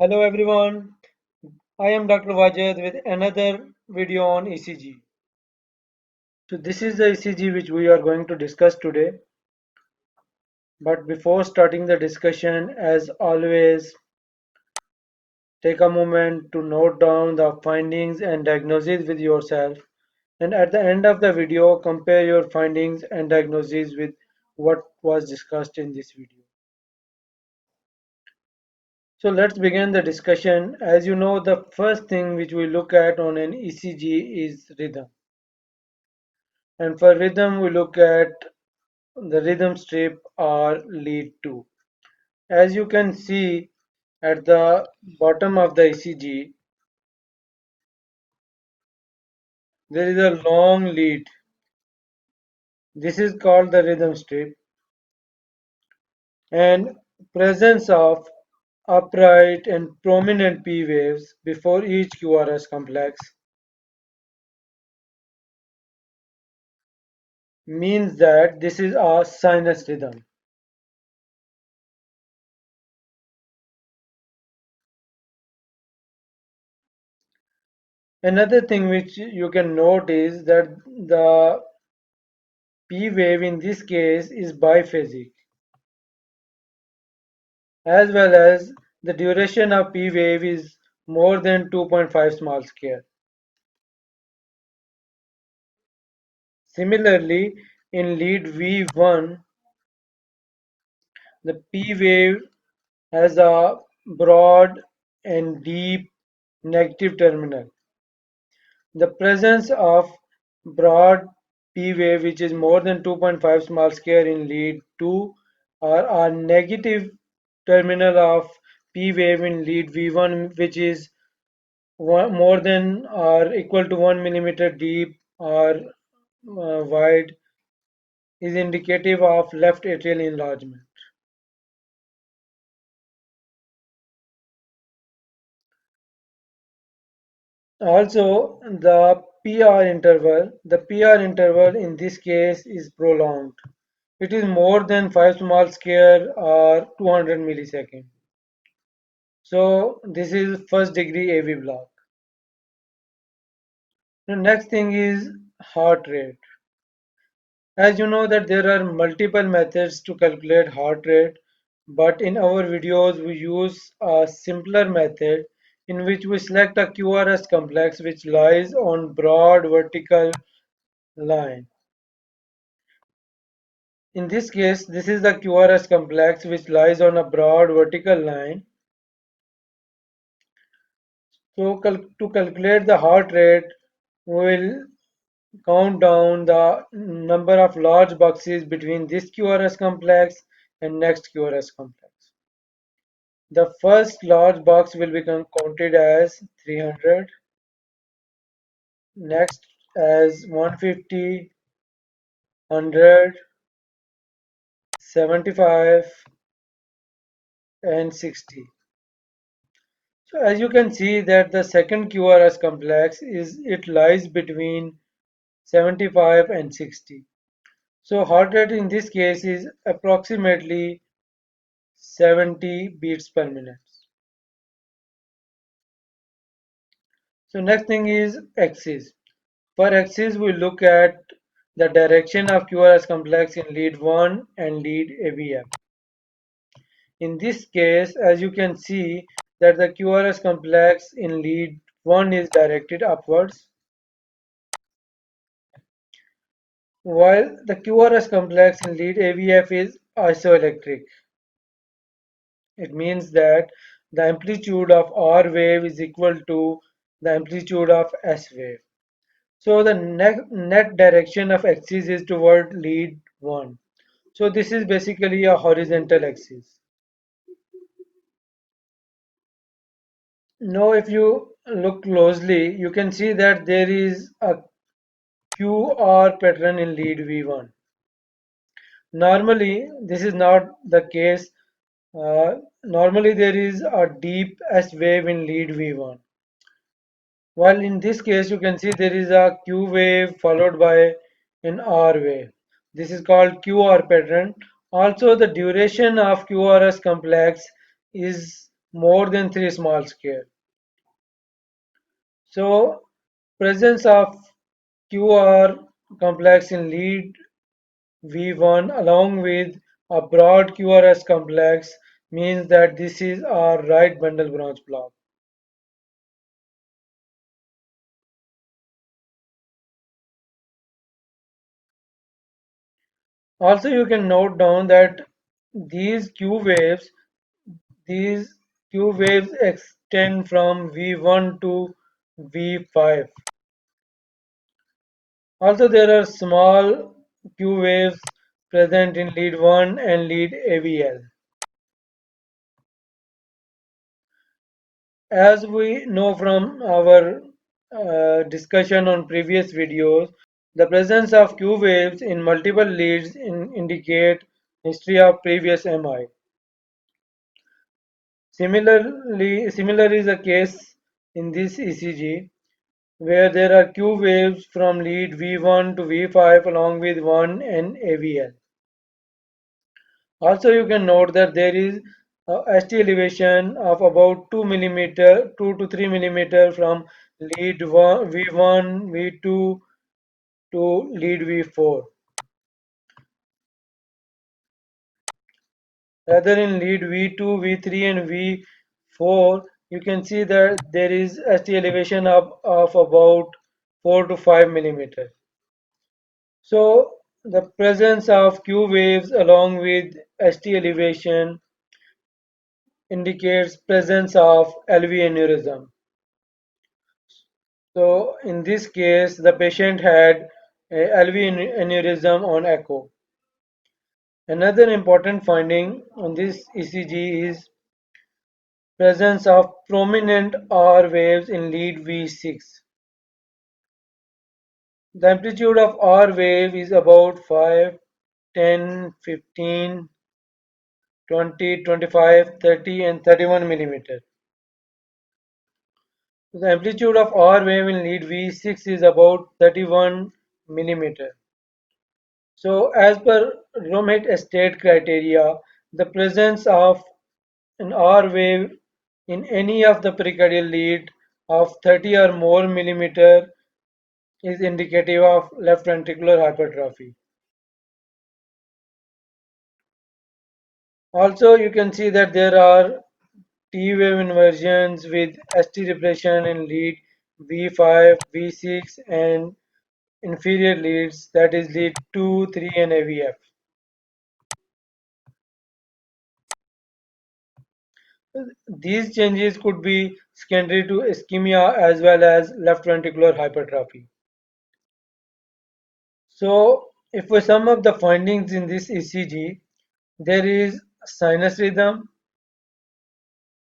Hello everyone, I am Dr. Wajid with another video on ECG. So this is the ECG which we are going to discuss today. But before starting the discussion, as always, take a moment to note down the findings and diagnoses with yourself. And at the end of the video, compare your findings and diagnoses with what was discussed in this video. So let's begin the discussion. As you know, the first thing which we look at on an ECG is rhythm. And for rhythm, we look at the rhythm strip or lead 2. As you can see at the bottom of the ECG, there is a long lead. This is called the rhythm strip, and presence of upright and prominent P waves before each QRS complex means that this is a sinus rhythm. Another thing which you can note is that the P wave in this case is biphasic, as well as the duration of P wave is more than 2.5 small square. Similarly, in lead V1, the P wave has a broad and deep negative terminal. The presence of broad P wave, which is more than 2.5 small square in lead 2, or a negative terminal of P wave in lead V1, which is more than or equal to 1 millimeter deep or wide, is indicative of left atrial enlargement. Also, the PR interval in this case is prolonged. It is more than 5 small square or 200 millisecond. So this is first degree AV block. The next thing is heart rate. As you know that there are multiple methods to calculate heart rate, but in our videos we use a simpler method in which we select a QRS complex which lies on broad vertical line. In this case, this is the QRS complex which lies on a broad vertical line. So to calculate the heart rate, we will count down the number of large boxes between this QRS complex and next QRS complex. The first large box will become counted as 300, next as 150, 100, 75, and 60. So as you can see that the second QRS complex lies between 75 and 60. So heart rate in this case is approximately 70 beats per minute. So next thing is axis. For axis we look at the direction of QRS complex in lead 1 and lead AVF. In this case, as you can see that the QRS complex in lead 1 is directed upwards, while the QRS complex in lead AVF is isoelectric. It means that the amplitude of R wave is equal to the amplitude of S wave. So the net direction of axis is toward lead 1. So this is basically a horizontal axis. Now if you look closely, you can see that there is a QR pattern in lead V1. Normally, this is not the case. Normally, there is a deep S wave in lead V1. While in this case, you can see there is a Q wave followed by an R wave. This is called QR pattern. Also, the duration of QRS complex is more than 3 small square. So presence of QR complex in lead V1 along with a broad QRS complex means that this is our right bundle branch block. Also, you can note down that these Q waves, these Q waves extend from V1 to V5. Also, there are small Q waves present in lead 1 and lead AVL. As we know from our discussion on previous videos, the presence of Q waves in multiple leads indicate history of previous MI. Similar is the case in this ECG, where there are Q waves from lead V1 to V5 along with 1 and AVL. Also, you can note that there is a ST elevation of about 2 millimeter, 2 to 3 millimeter from lead V1, V2 to lead V4. Rather in lead V2, V3 and V4, you can see that there is ST elevation of about 4 to 5 millimeter. So the presence of Q waves along with ST elevation indicates presence of LV aneurysm. So in this case, the patient had a LV aneurysm on echo. Another important finding on this ECG is presence of prominent R waves in lead V6. The amplitude of R wave is about 5, 10, 15, 20, 25, 30 and 31 millimeter. The amplitude of R wave in lead V6 is about 31 millimeter. So as per Romit estate criteria, the presence of an R wave in any of the pericardial lead of 30 or more millimeter is indicative of left ventricular hypertrophy. Also, you can see that there are T wave inversions with ST depression in lead V5, V6 and inferior leads, that is lead 2, 3 and AVF. These changes could be secondary to ischemia as well as left ventricular hypertrophy. So, if we sum up the findings in this ECG, there is sinus rhythm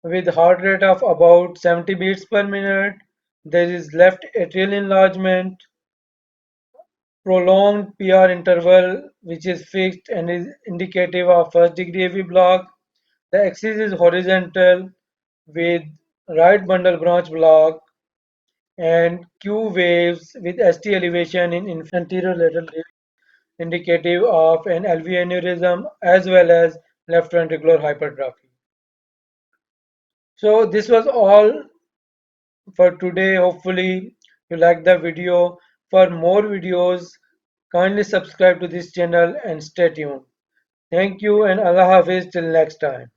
with heart rate of about 70 beats per minute. There is left atrial enlargement, prolonged PR interval which is fixed and is indicative of first degree AV block. The axis is horizontal with right bundle branch block and Q waves with ST elevation in anterior lateral indicative of an LV aneurysm as well as left ventricular hypertrophy. So this was all for today. Hopefully you like the video. For more videos, kindly subscribe to this channel and stay tuned. Thank you and Allah Hafiz till next time.